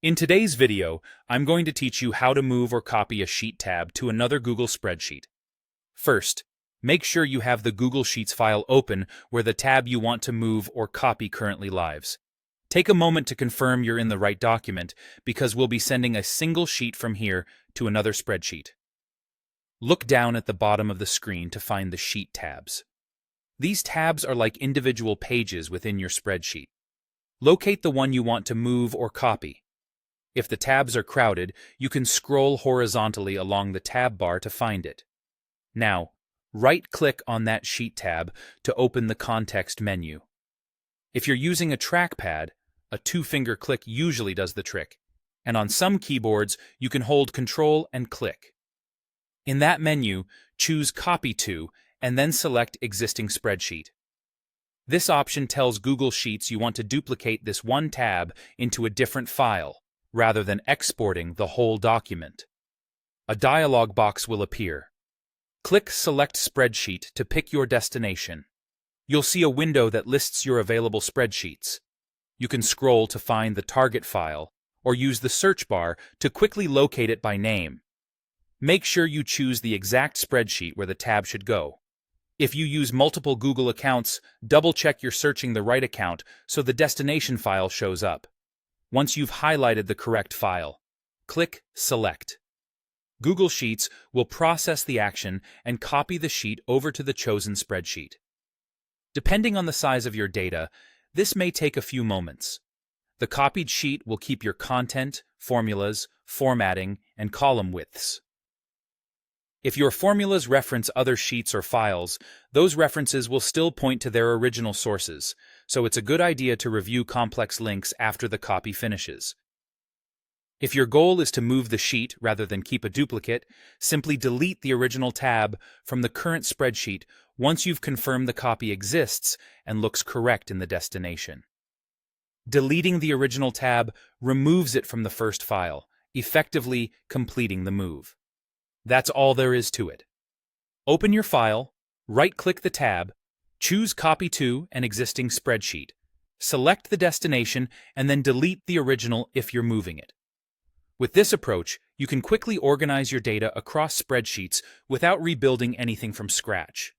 In today's video, I'm going to teach you how to move or copy a sheet tab to another Google spreadsheet. First, make sure you have the Google Sheets file open where the tab you want to move or copy currently lives. Take a moment to confirm you're in the right document because we'll be sending a single sheet from here to another spreadsheet. Look down at the bottom of the screen to find the Sheet tabs. These tabs are like individual pages within your spreadsheet. Locate the one you want to move or copy. If the tabs are crowded, you can scroll horizontally along the tab bar to find it. Now, right-click on that Sheet tab to open the context menu. If you're using a trackpad, a two-finger click usually does the trick, and on some keyboards, you can hold Control and click. In that menu, choose Copy To and then select Existing Spreadsheet. This option tells Google Sheets you want to duplicate this one tab into a different file, rather than exporting the whole document. A dialog box will appear. Click Select Spreadsheet to pick your destination. You'll see a window that lists your available spreadsheets. You can scroll to find the target file, or use the search bar to quickly locate it by name. Make sure you choose the exact spreadsheet where the tab should go. If you use multiple Google accounts, double-check you're searching the right account so the destination file shows up. Once you've highlighted the correct file, click Select. Google Sheets will process the action and copy the sheet over to the chosen spreadsheet. Depending on the size of your data, this may take a few moments. The copied sheet will keep your content, formulas, formatting, and column widths. If your formulas reference other sheets or files, those references will still point to their original sources, so it's a good idea to review complex links after the copy finishes. If your goal is to move the sheet rather than keep a duplicate, simply delete the original tab from the current spreadsheet once you've confirmed the copy exists and looks correct in the destination. Deleting the original tab removes it from the first file, effectively completing the move. That's all there is to it. Open your file, right-click the tab, choose Copy To an existing spreadsheet, select the destination, and then delete the original if you're moving it. With this approach, you can quickly organize your data across spreadsheets without rebuilding anything from scratch.